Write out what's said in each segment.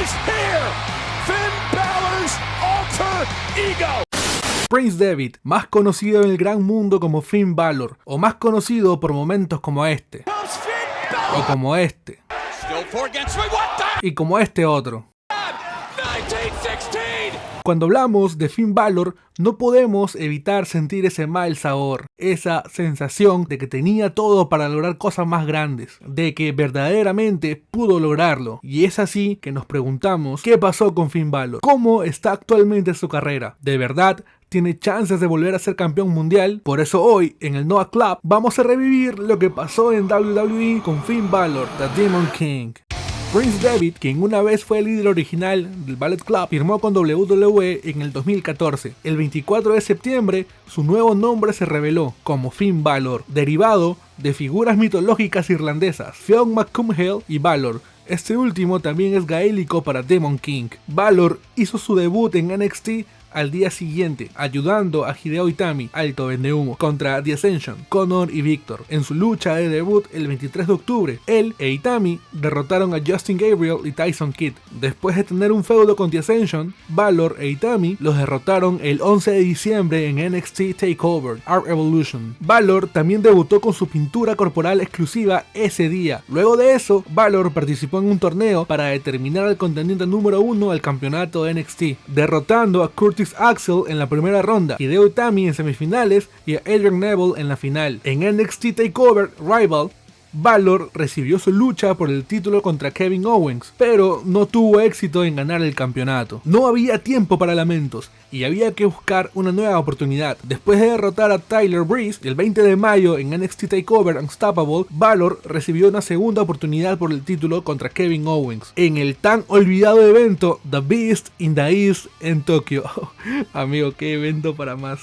is here. Finn Balor's alter ego. Prince Devitt, más conocido en el gran mundo como Finn Balor, o más conocido por momentos como este, o como este, y como este otro. Cuando hablamos de Finn Balor, no podemos evitar sentir ese mal sabor, esa sensación de que tenía todo para lograr cosas más grandes, de que verdaderamente pudo lograrlo. Y es así que nos preguntamos, ¿qué pasó con Finn Balor? ¿Cómo está actualmente su carrera? ¿De verdad tiene chances de volver a ser campeón mundial? Por eso hoy, en el Noah Club, vamos a revivir lo que pasó en WWE con Finn Balor, The Demon King. Prince Devitt, quien una vez fue el líder original del Ballet Club, firmó con WWE en el 2014. El 24 de septiembre, su nuevo nombre se reveló como Finn Balor, derivado de figuras mitológicas irlandesas, Fionn McCumhaill y Balor. Este último también es gaélico para Demon King. Balor hizo su debut en NXT al día siguiente, ayudando a Hideo Itami, alto vendehumo, contra The Ascension, Connor y Victor. En su lucha de debut el 23 de octubre, él e Itami derrotaron a Justin Gabriel y Tyson Kidd. Después de tener un feudo con The Ascension, Balor e Itami los derrotaron el 11 de diciembre en NXT TakeOver, Our Evolution. Balor también debutó con su pintura corporal exclusiva ese día. Luego de eso, Balor participó en un torneo para determinar al contendiente número 1 al campeonato de NXT, derrotando a Curtis Axel en la primera ronda, Hideo Itami en semifinales y a Adrian Neville en la final. En NXT TakeOver Rival, Balor recibió su lucha por el título contra Kevin Owens, pero no tuvo éxito en ganar el campeonato. No había tiempo para lamentos y había que buscar una nueva oportunidad. Después de derrotar a Tyler Breeze el 20 de mayo en NXT TakeOver Unstoppable, Balor recibió una segunda oportunidad por el título contra Kevin Owens en el tan olvidado evento The Beast in the East en Tokio. Amigo, qué evento para más.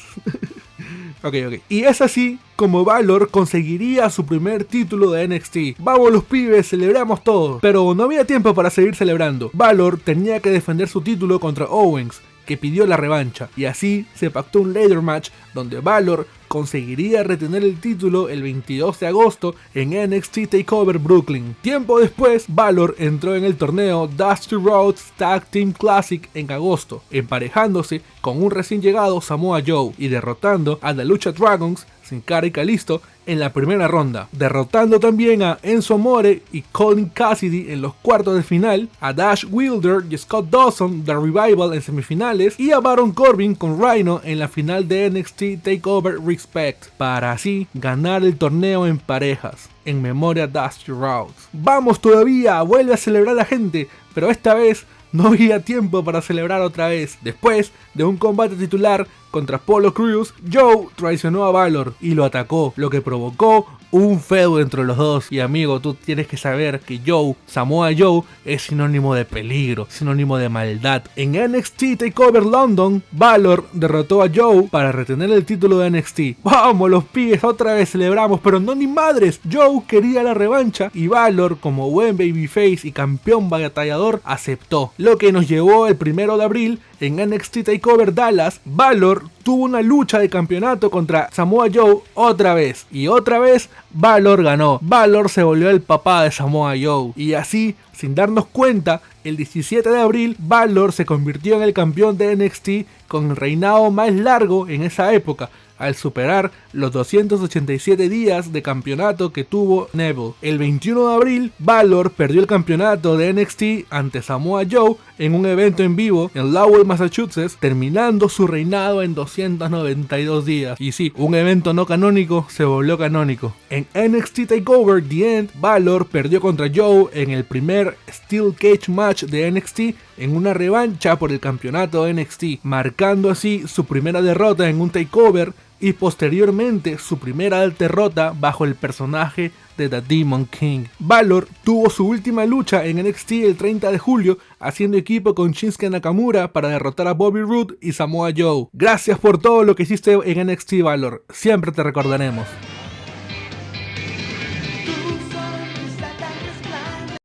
Ok. Y es así como Balor conseguiría su primer título de NXT. Vamos los pibes, celebramos todo. Pero no había tiempo para seguir celebrando. Balor tenía que defender su título contra Owens, que pidió la revancha, y así se pactó un ladder match donde Balor conseguiría retener el título el 22 de agosto en NXT TakeOver Brooklyn. Tiempo después, Balor entró en el torneo Dusty Rhodes Tag Team Classic en agosto, emparejándose con un recién llegado Samoa Joe y derrotando a The Lucha Dragons, Sin Cara y Kalisto en la primera ronda, derrotando también a Enzo Amore y Colin Cassidy en los cuartos de final, a Dash Wilder y Scott Dawson de Revival en semifinales y a Baron Corbin con Rhino en la final de NXT TakeOver Respect, para así ganar el torneo en parejas, en memoria a Dusty Rhodes. Vamos todavía, vuelve a celebrar la gente, pero esta vez no había tiempo para celebrar otra vez. Después de un combate titular contra Apollo Crews, Joe traicionó a Balor y lo atacó, lo que provocó un feudo entre los dos. Y amigo, tú tienes que saber que Samoa Joe, es sinónimo de peligro, sinónimo de maldad. En NXT TakeOver London, Balor derrotó a Joe para retener el título de NXT. Vamos los pibes, otra vez celebramos, pero no ni madres. Joe quería la revancha y Balor, como buen babyface y campeón batallador, aceptó. Lo que nos llevó el 1 de abril en NXT TakeOver Dallas. Balor tuvo una lucha de campeonato contra Samoa Joe otra vez, y otra vez Balor ganó. Balor se volvió el papá de Samoa Joe, y así, sin darnos cuenta, el 17 de abril Balor se convirtió en el campeón de NXT con el reinado más largo en esa época, al superar los 287 días de campeonato que tuvo Neville. El 21 de abril, Balor perdió el campeonato de NXT ante Samoa Joe en un evento en vivo en Lowell, Massachusetts, terminando su reinado en 292 días. Y sí, un evento no canónico se volvió canónico. En NXT TakeOver The End, Balor perdió contra Joe en el primer Steel Cage match de NXT en una revancha por el campeonato de NXT, marcando así su primera derrota en un TakeOver y posteriormente su primera derrota bajo el personaje de The Demon King. Balor tuvo su última lucha en NXT el 30 de julio haciendo equipo con Shinsuke Nakamura para derrotar a Bobby Roode y Samoa Joe. Gracias por todo lo que hiciste en NXT, Balor, siempre te recordaremos.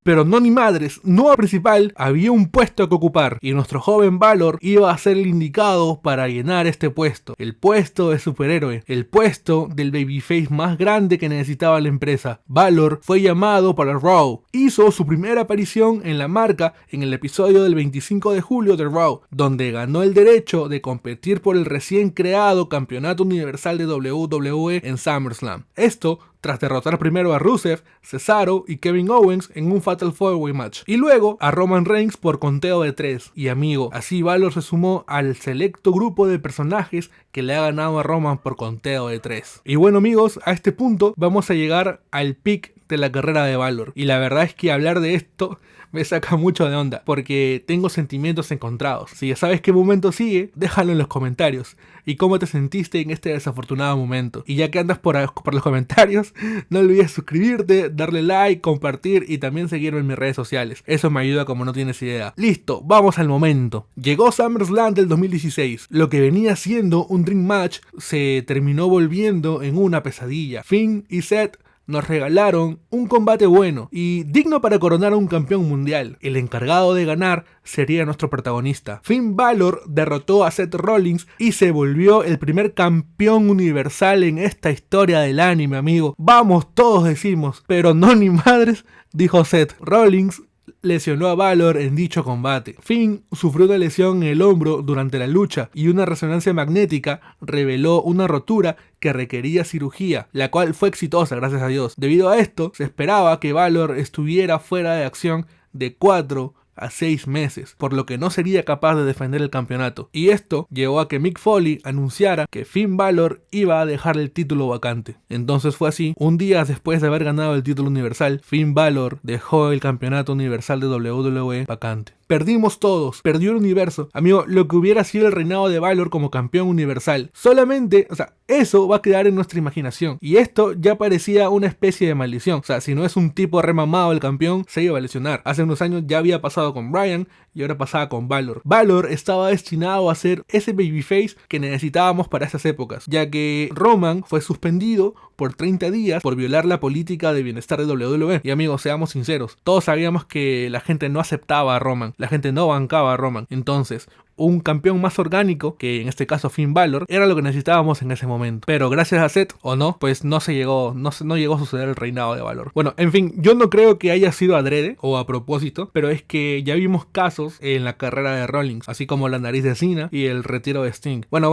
Pero no ni madres, no al principal, había un puesto que ocupar y nuestro joven Balor iba a ser el indicado para llenar este puesto. El puesto de superhéroe, el puesto del babyface más grande que necesitaba la empresa. Balor fue llamado para Raw. Hizo su primera aparición en la marca en el episodio del 25 de julio de Raw, donde ganó el derecho de competir por el recién creado Campeonato Universal de WWE en SummerSlam. Esto tras derrotar primero a Rusev, Cesaro y Kevin Owens en un Fatal 4-Way match, y luego a Roman Reigns por conteo de 3. Y amigo, así Balor se sumó al selecto grupo de personajes que le ha ganado a Roman por conteo de 3. Y bueno amigos, a este punto vamos a llegar al pick de la carrera de Balor, y la verdad es que hablar de esto me saca mucho de onda, porque tengo sentimientos encontrados. Si ya sabes qué momento sigue, déjalo en los comentarios, y cómo te sentiste en este desafortunado momento. Y ya que andas por los comentarios, no olvides suscribirte, darle like, compartir y también seguirme en mis redes sociales. Eso me ayuda como no tienes idea. Listo, vamos al momento. Llegó SummerSlam del 2016. Lo que venía siendo un Dream Match se terminó volviendo en una pesadilla. Finn y Seth nos regalaron un combate bueno y digno para coronar a un campeón mundial. El encargado de ganar sería nuestro protagonista. Finn Balor derrotó a Seth Rollins y se volvió el primer campeón universal en esta historia del anime, amigo. Vamos, todos decimos, pero no ni madres, dijo Seth. Rollins lesionó a Balor en dicho combate. Finn sufrió una lesión en el hombro durante la lucha y una resonancia magnética reveló una rotura que requería cirugía, la cual fue exitosa, gracias a Dios. Debido a esto, se esperaba que Balor estuviera fuera de acción de 4 a 6 meses, por lo que no sería capaz de defender el campeonato. Y esto llevó a que Mick Foley anunciara que Finn Balor iba a dejar el título vacante. Entonces fue así. Un día después de haber ganado el título universal, Finn Balor dejó el campeonato universal de WWE vacante. Perdimos todos, perdió el universo. Amigo, lo que hubiera sido el reinado de Balor como campeón universal. Solamente, eso va a quedar en nuestra imaginación. Y esto ya parecía una especie de maldición. Si no es un tipo remamado el campeón, se iba a lesionar. Hace unos años ya había pasado con Bryan y ahora pasaba con Balor. Balor estaba destinado a ser ese babyface que necesitábamos para esas épocas, ya que Roman fue suspendido por 30 días por violar la política de bienestar de WWE. Y amigos, seamos sinceros, todos sabíamos que la gente no aceptaba a Roman, la gente no bancaba a Roman. Entonces, un campeón más orgánico, que en este caso Finn Balor, era lo que necesitábamos en ese momento. Pero gracias a Seth, o no, pues no llegó a suceder el reinado de Balor. Bueno, en fin, yo no creo que haya sido adrede o a propósito, pero es que ya vimos casos en la carrera de Rollins, así como la nariz de Cena y el retiro de Sting. Bueno,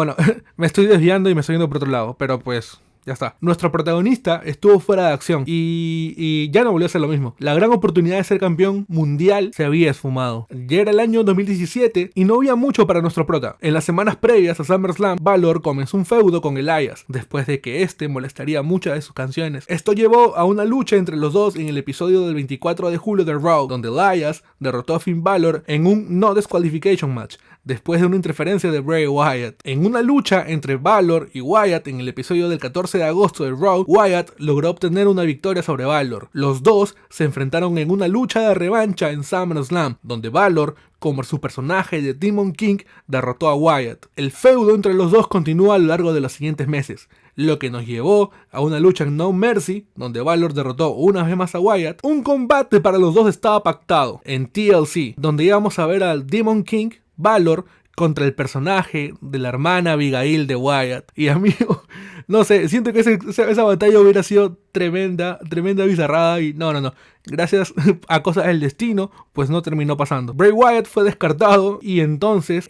me estoy desviando y me estoy yendo por otro lado, pero pues ya está. Nuestro protagonista estuvo fuera de acción y ya no volvió a ser lo mismo. La gran oportunidad de ser campeón mundial se había esfumado. Ya era el año 2017 y no había mucho para nuestro prota. En las semanas previas a SummerSlam, Balor comenzó un feudo con Elias, después de que este molestaría muchas de sus canciones. Esto llevó a una lucha entre los dos en el episodio del 24 de julio de Raw, donde Elias derrotó a Finn Balor en un no disqualification match, después de una interferencia de Bray Wyatt. En una lucha entre Balor y Wyatt en el episodio del 14 de agosto de Raw, Wyatt logró obtener una victoria sobre Balor. Los dos se enfrentaron en una lucha de revancha en SummerSlam, donde Balor, como su personaje de Demon King, derrotó a Wyatt. El feudo entre los dos continuó a lo largo de los siguientes meses, lo que nos llevó a una lucha en No Mercy, donde Balor derrotó una vez más a Wyatt. Un combate para los dos estaba pactado en TLC, donde íbamos a ver al Demon King, Balor, contra el personaje de la hermana Abigail de Wyatt. Y amigo, no sé, siento que esa batalla hubiera sido tremenda bizarrada y no. Gracias a cosas del destino, pues no terminó pasando. Bray Wyatt fue descartado y entonces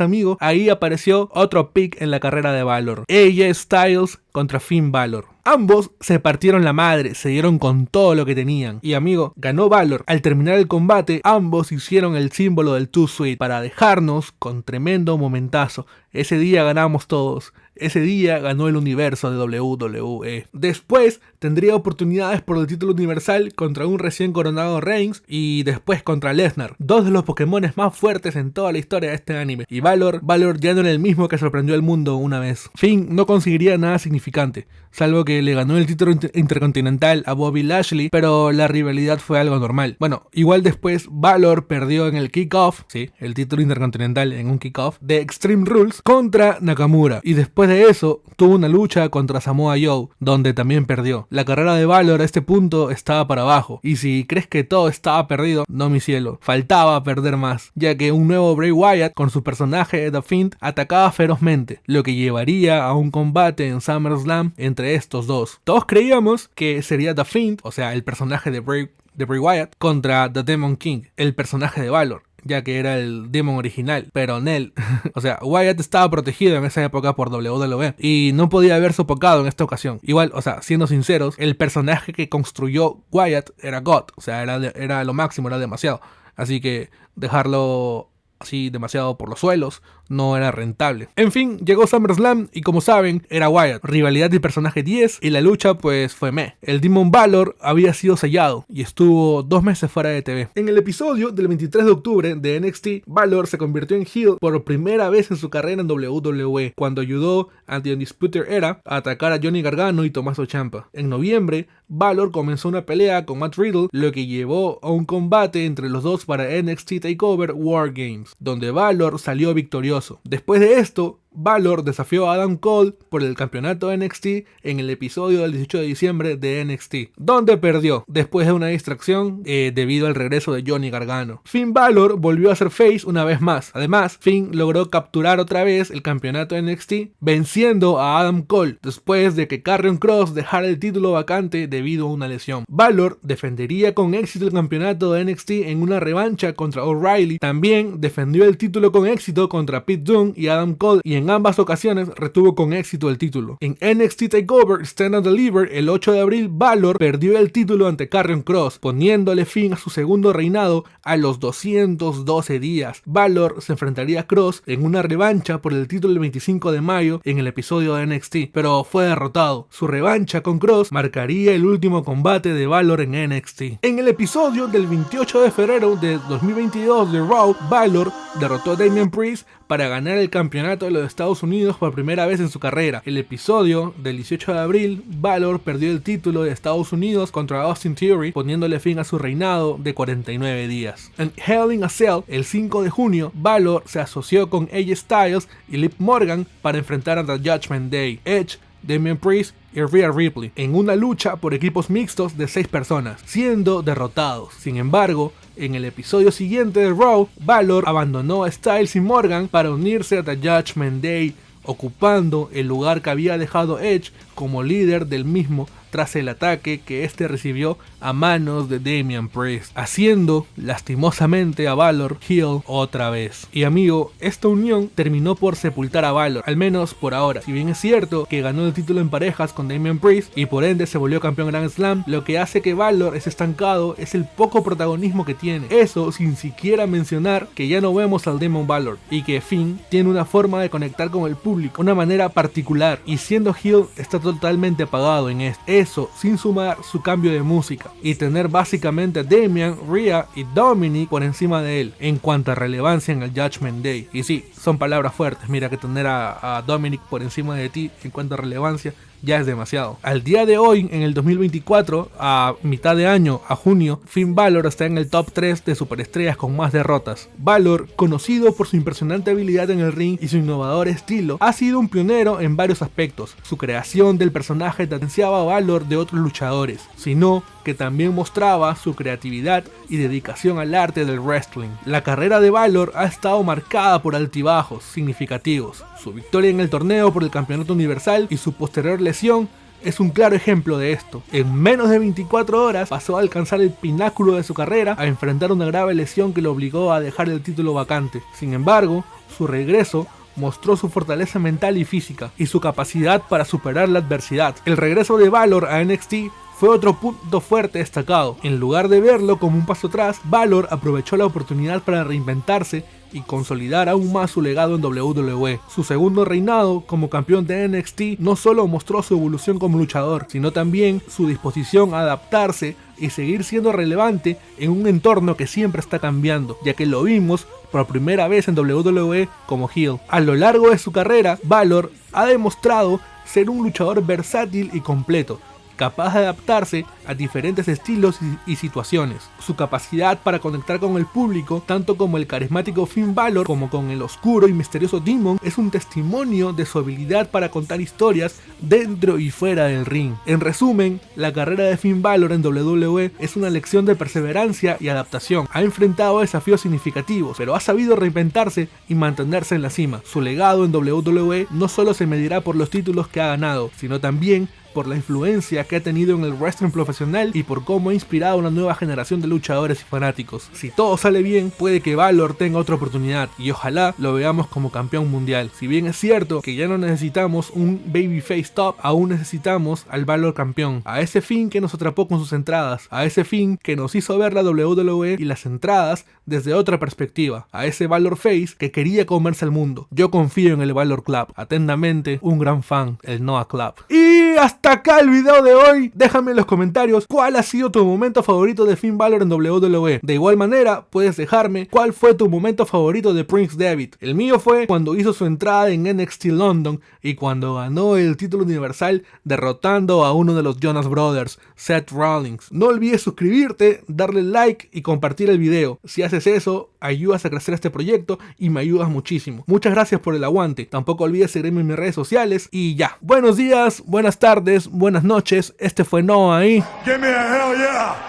amigo, ahí apareció otro pick en la carrera de Balor. AJ Styles contra Finn Balor. Ambos se partieron la madre, se dieron con todo lo que tenían. Y amigo, ganó Balor. Al terminar el combate, ambos hicieron el símbolo del Too Sweet para dejarnos con tremendo momentazo. Ese día ganamos todos. Ese día ganó el universo de WWE. Después tendría oportunidades por el título universal contra un recién coronado Reigns y después contra Lesnar, dos de los Pokémones más fuertes en toda la historia de este anime. Y Balor ya no era el mismo que sorprendió al mundo una vez. Finn no conseguiría nada significante, salvo que le ganó el título intercontinental a Bobby Lashley, pero la rivalidad fue algo normal. Bueno, igual después Balor perdió en el kickoff, sí, el título intercontinental en un kickoff de Extreme Rules contra Nakamura. Y después Después de eso, tuvo una lucha contra Samoa Joe, donde también perdió. La carrera de Balor a este punto estaba para abajo, y si crees que todo estaba perdido, no mi cielo, faltaba perder más, ya que un nuevo Bray Wyatt con su personaje The Fiend atacaba ferozmente, lo que llevaría a un combate en SummerSlam entre estos dos. Todos creíamos que sería The Fiend, o sea el personaje de Bray Wyatt, contra The Demon King, el personaje de Balor, ya que era el Demon original, pero Nel. O sea, Wyatt estaba protegido en esa época por WWE y no podía haber sofocado en esta ocasión. Igual, o sea, siendo sinceros, el personaje que construyó Wyatt era God, o sea, era lo máximo, era demasiado. Así que dejarlo así demasiado por los suelos no era rentable. En fin, llegó SummerSlam y como saben, era Wyatt, rivalidad de personaje 10 y la lucha pues fue meh. El Demon Balor había sido sellado y estuvo 2 meses fuera de TV. En el episodio del 23 de octubre de NXT, Balor se convirtió en heel por primera vez en su carrera en WWE, cuando ayudó a The Undisputed Era a atacar a Johnny Gargano y Tommaso Ciampa. En noviembre, Balor comenzó una pelea con Matt Riddle, lo que llevó a un combate entre los dos para NXT TakeOver War Games, donde Balor salió victorioso. Después de esto, Balor desafió a Adam Cole por el campeonato NXT en el episodio del 18 de diciembre de NXT, donde perdió después de una distracción debido al regreso de Johnny Gargano. Finn Balor volvió a ser face una vez más. Además, Finn logró capturar otra vez el campeonato NXT, venciendo a Adam Cole después de que Karrion Kross dejara el título vacante debido a una lesión. Balor defendería con éxito el campeonato de NXT en una revancha contra O'Reilly. También defendió el título con éxito contra Pete Dunne y Adam Cole, y en ambas ocasiones retuvo con éxito el título. En NXT TakeOver Stand and Deliver el 8 de abril, Balor perdió el título ante Karrion Kross, poniéndole fin a su segundo reinado a los 212 días. Balor se enfrentaría a Kross en una revancha por el título el 25 de mayo en el episodio de NXT, pero fue derrotado. Su revancha con Kross marcaría el último combate de Balor en NXT. En el episodio del 28 de febrero de 2022 de Raw, Balor derrotó a Damian Priest para ganar el campeonato de los Estados Unidos por primera vez en su carrera. El episodio del 18 de abril, Balor perdió el título de Estados Unidos contra Austin Theory, poniéndole fin a su reinado de 49 días. En Hell in a Cell, el 5 de junio, Balor se asoció con AJ Styles y Liv Morgan para enfrentar a The Judgment Day, Edge, Damian Priest y Rhea Ripley en una lucha por equipos mixtos de 6 personas, siendo derrotados. Sin embargo, en el episodio siguiente de Raw, Balor abandonó a Styles y Morgan para unirse a The Judgment Day, ocupando el lugar que había dejado Edge como líder del mismo tras el ataque que este recibió a manos de Damian Priest, haciendo lastimosamente a Balor heel otra vez. Y amigo, esta unión terminó por sepultar a Balor, al menos por ahora. Si bien es cierto que ganó el título en parejas con Damian Priest y por ende se volvió campeón Grand Slam, lo que hace que Balor esté estancado es el poco protagonismo que tiene. Eso sin siquiera mencionar que ya no vemos al Demon Balor y que Finn tiene una forma de conectar con el público, una manera particular, y siendo heel está totalmente apagado en esto. Eso sin sumar su cambio de música y tener básicamente a Damian, Rhea y Dominic por encima de él en cuanto a relevancia en el Judgment Day. Y sí, son palabras fuertes, mira que tener a Dominic por encima de ti en cuanto a relevancia ya es demasiado. Al día de hoy, en el 2024, a mitad de año, a junio, Finn Balor está en el top 3 de superestrellas con más derrotas. Balor, conocido por su impresionante habilidad en el ring y su innovador estilo, ha sido un pionero en varios aspectos. Su creación del personaje diferenciaba a Balor de otros luchadores, sino que también mostraba su creatividad y dedicación al arte del wrestling. La carrera de Balor ha estado marcada por altibajos significativos. Su victoria en el torneo por el campeonato universal y su posterior lesión es un claro ejemplo de esto. En menos de 24 horas pasó a alcanzar el pináculo de su carrera a enfrentar una grave lesión que lo obligó a dejar el título vacante. Sin embargo, su regreso mostró su fortaleza mental y física y su capacidad para superar la adversidad. El regreso de Balor a NXT fue otro punto fuerte destacado. En lugar de verlo como un paso atrás, Balor aprovechó la oportunidad para reinventarse y consolidar aún más su legado en WWE. Su segundo reinado como campeón de NXT no solo mostró su evolución como luchador, sino también su disposición a adaptarse y seguir siendo relevante en un entorno que siempre está cambiando, ya que lo vimos por primera vez en WWE como heel. A lo largo de su carrera, Balor ha demostrado ser un luchador versátil y completo, capaz de adaptarse a diferentes estilos y situaciones. Su capacidad para conectar con el público, tanto como el carismático Finn Balor como con el oscuro y misterioso Demon, es un testimonio de su habilidad para contar historias dentro y fuera del ring. En resumen, la carrera de Finn Balor en WWE es una lección de perseverancia y adaptación. Ha enfrentado desafíos significativos, pero ha sabido reinventarse y mantenerse en la cima. Su legado en WWE no solo se medirá por los títulos que ha ganado, sino también por la influencia que ha tenido en el wrestling profesional y por cómo ha inspirado a una nueva generación de luchadores y fanáticos. Si todo sale bien, puede que Balor tenga otra oportunidad y ojalá lo veamos como campeón mundial. Si bien es cierto que ya no necesitamos un babyface top, aún necesitamos al Balor campeón, a ese Finn que nos atrapó con sus entradas, a ese Finn que nos hizo ver la WWE y las entradas desde otra perspectiva, a ese Balor face que quería comerse al mundo. Yo confío en el Balor Club. Atentamente, un gran fan, el Noah Club. Y hasta acá el video de hoy. Déjame en los comentarios cuál ha sido tu momento favorito de Finn Balor en WWE. De igual manera, puedes dejarme cuál fue tu momento favorito de Prince Devitt. El mío fue cuando hizo su entrada en NXT London y cuando ganó el título universal derrotando a uno de los Jonas Brothers, Seth Rollins. No olvides suscribirte, darle like y compartir el video. Si haces eso, ayudas a crecer este proyecto y me ayudas muchísimo. Muchas gracias por el aguante. Tampoco olvides seguirme en mis redes sociales y ya. Buenos días, buenas tardes, buenas noches. Este fue Noah ahí. Give me a hell yeah.